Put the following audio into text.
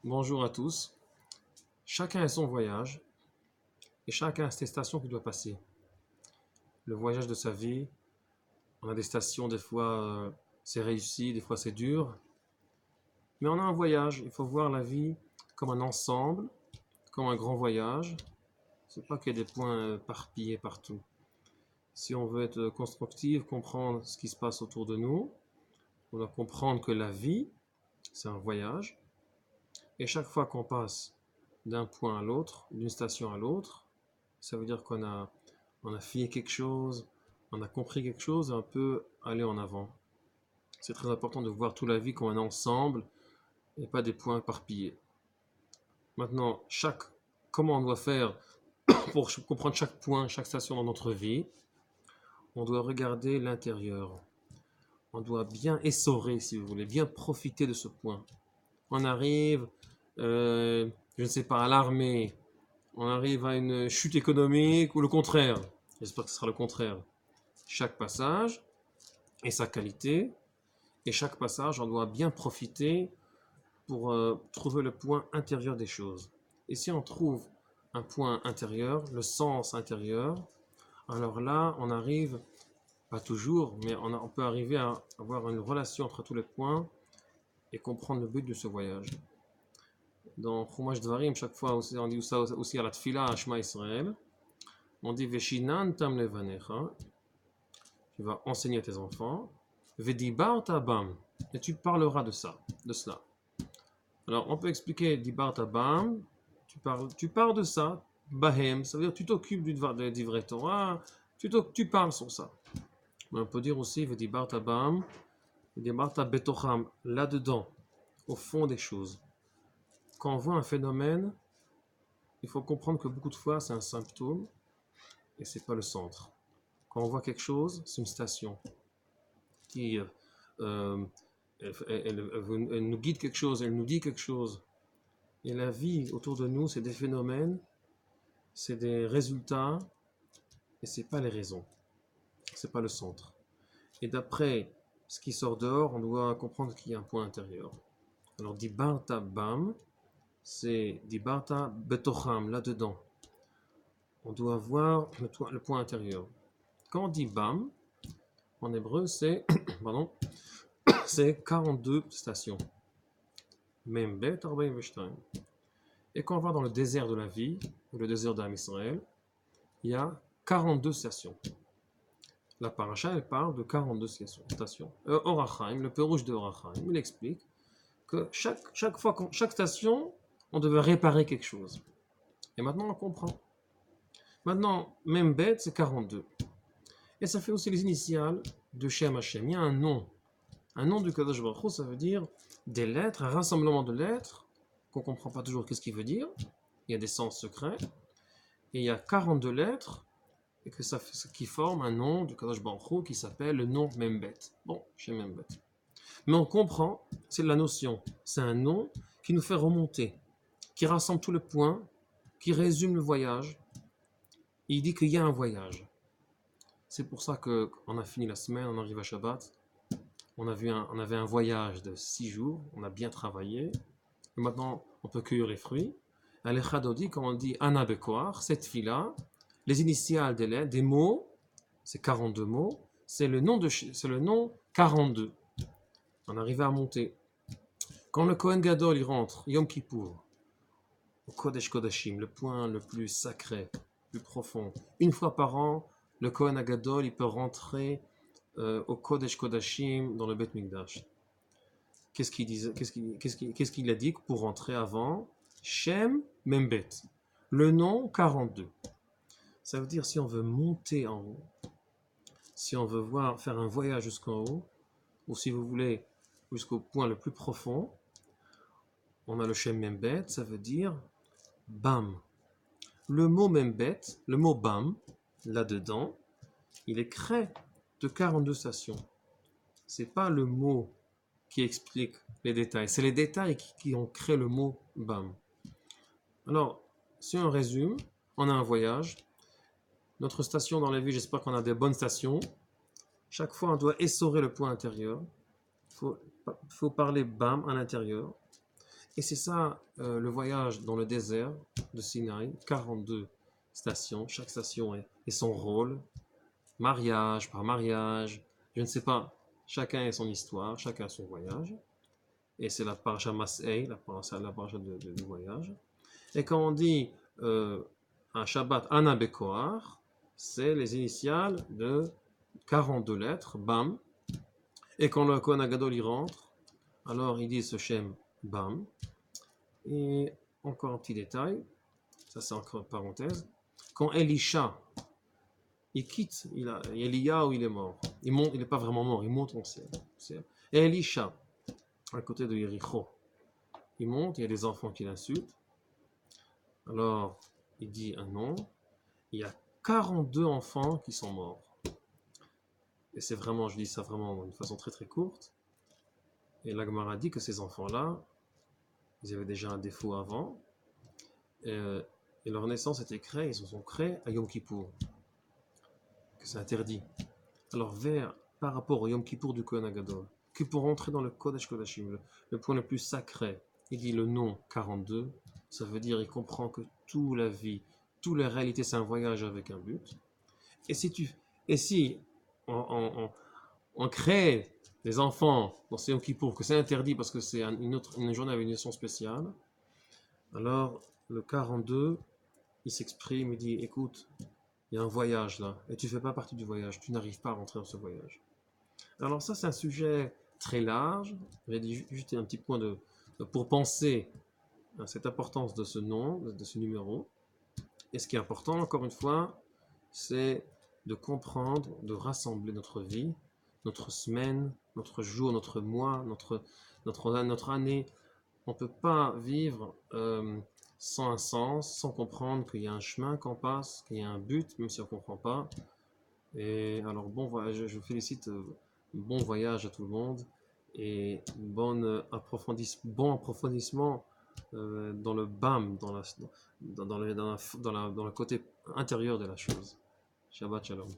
Bonjour à tous. Chacun a son voyage et chacun a ses stations qu'il doit passer. Le voyage de sa vie, on a des stations, des fois c'est réussi, des fois c'est dur. Mais on a un voyage, il faut voir la vie comme un ensemble, comme un grand voyage. C'est pas qu'il y a des points éparpillés partout. Si on veut être constructif, comprendre ce qui se passe autour de nous, on doit comprendre que la vie, c'est un voyage. Et chaque fois qu'on passe d'un point à l'autre, d'une station à l'autre, ça veut dire on a fini quelque chose, on a compris quelque chose et on peut aller en avant. C'est très important de voir toute la vie comme un ensemble et pas des points éparpillés. Maintenant, comment on doit faire pour comprendre chaque point, chaque station dans notre vie? On doit regarder l'intérieur. On doit bien essorer, si vous voulez, bien profiter de ce point. On arrive, je ne sais pas, à l'armée, on arrive à une chute économique ou le contraire. J'espère que ce sera le contraire. Chaque passage et sa qualité, et chaque passage, on doit bien profiter pour trouver le point intérieur des choses. Et si on trouve un point intérieur, le sens intérieur, alors là, on arrive, pas toujours, mais on peut arriver à avoir une relation entre tous les points et comprendre le but de ce voyage. Dans Chumash Dvarim, chaque fois, on dit ça aussi à la Tfila, à Shema Israël, on dit Veshinan tam levanecha, tu vas enseigner à tes enfants, Vedibar tabam, et tu parleras de ça, de cela. Alors, on peut expliquer Dibar tabam, tu parles de ça, Bahem, ça veut dire tu t'occupes du d'Ivret Torah, tu parles sur ça. Mais on peut dire aussi Vedibar tabam, Vedibar tabetocham, là-dedans, au fond des choses. Quand on voit un phénomène, il faut comprendre que beaucoup de fois c'est un symptôme et c'est pas le centre. Quand on voit quelque chose, c'est une station qui elle nous guide quelque chose, elle nous dit quelque chose. Et la vie autour de nous, c'est des phénomènes, c'est des résultats, et c'est pas les raisons, c'est pas le centre. Et d'après ce qui sort dehors, on doit comprendre qu'il y a un point intérieur. Alors, Dibarta Bam, c'est Dibarta Betocham, là-dedans. On doit voir le point intérieur. Quand on dit Bam, en hébreu, c'est pardon, c'est 42 stations. Membet, Arbaim Veshtaim. Et quand on va dans le désert de la vie, ou le désert d'Am Israël, il y a 42 stations. La paracha, elle parle de 42 stations. Orachaim, le Pérouge de Orachaim, il explique que chaque station, on devait réparer quelque chose. Et maintenant, on comprend. Maintenant, même bête, c'est 42. Et ça fait aussi les initiales de Shem Hashem. Il y a un nom. Un nom du Kadosh Baruch Hu, ça veut dire des lettres, un rassemblement de lettres, qu'on ne comprend pas toujours qu'est-ce qu'il veut dire. Il y a des sens secrets. Et il y a 42 lettres et que qui forme un nom du Kadosh Baruch Hu qui s'appelle le nom Membet. Bon, chez Membet. Mais on comprend, c'est de la notion. C'est un nom qui nous fait remonter, qui rassemble tous les points, qui résume le voyage. Il dit qu'il y a un voyage. C'est pour ça qu'on a fini la semaine, on arrive à Shabbat. On avait un voyage de 6 jours, on a bien travaillé. Et maintenant, on peut cueillir les fruits. À l'Echadodi, quand on dit Anabekoar, cette fille-là, les initiales des lettres, des mots, c'est 42 mots, c'est le nom 42. On arrive à monter. Quand le Kohen Gadol il rentre, Yom Kippour, au Kodesh Kodashim, le point le plus sacré, le plus profond, une fois par an, le Kohen Gadol il peut rentrer au Kodesh Kodashim dans le Bet Mikdash. Qu'est-ce qu'il a dit pour rentrer avant? Shem Membet, le nom 42. Ça veut dire si on veut monter en haut, si on veut faire un voyage jusqu'en haut, ou si vous voulez jusqu'au point le plus profond, on a le Shem Membet, ça veut dire Bam. Le mot Membet, le mot Bam, là-dedans, il est créé de 42 stations. C'est pas le mot qui explique les détails, c'est les détails qui ont créé le mot Bam. Alors, si on résume, on a un voyage. Notre station dans la vie, j'espère qu'on a des bonnes stations. Chaque fois, on doit essorer le point intérieur. Il faut parler Bam à l'intérieur. Et c'est ça le voyage dans le désert de Sinaï, 42 stations, chaque station est son rôle, mariage par mariage, je ne sais pas, chacun a son histoire, chacun a son voyage. Et c'est la parasha Mas'ei, la parasha du voyage. Et quand on dit un Shabbat Ana Bekoar, c'est les initiales de 42 lettres, Bam. Et quand le Kohen Agadol y rentre, alors il dit ce Shem Bam. Et encore un petit détail, ça c'est encore une parenthèse, quand Elisha, il quitte, Elia où il est mort, il n'est pas vraiment mort, il monte en ciel. Et Elisha, à côté de Yericho, il monte, il y a des enfants qui l'insultent, alors il dit un nom, il y a 42 enfants qui sont morts. Et c'est vraiment, je dis ça vraiment d'une façon très très courte, et la Gemara dit que ces enfants-là, ils avaient déjà un défaut avant, et leur naissance était créée, ils se sont créés à Yom Kippour, que c'est interdit. Alors par rapport au Yom Kippour du Kohen Agadol, que pour entrer dans le Kodesh Kodashim, le point le plus sacré, il dit le nom 42, ça veut dire il comprend que toute la vie, toute la réalité c'est un voyage avec un but. Et si on crée des enfants dans ce Yom Kippour, que c'est interdit parce que c'est une journée avec une nation spéciale, alors le 42, il s'exprime, il dit écoute, il y a un voyage là, et tu ne fais pas partie du voyage, tu n'arrives pas à rentrer dans ce voyage. Alors ça, c'est un sujet très large, j'ai dit juste un petit point pour penser à cette importance de ce nom, de ce numéro. Et ce qui est important, encore une fois, c'est de comprendre, de rassembler notre vie, notre semaine, notre jour, notre mois, notre année. On ne peut pas vivre sans un sens, sans comprendre qu'il y a un chemin qu'on passe, qu'il y a un but, même si on ne comprend pas. Et alors, bon voyage, je vous félicite, bon voyage à tout le monde et bon approfondissement dans le BAM, dans le côté intérieur de la chose. Shabbat Shalom.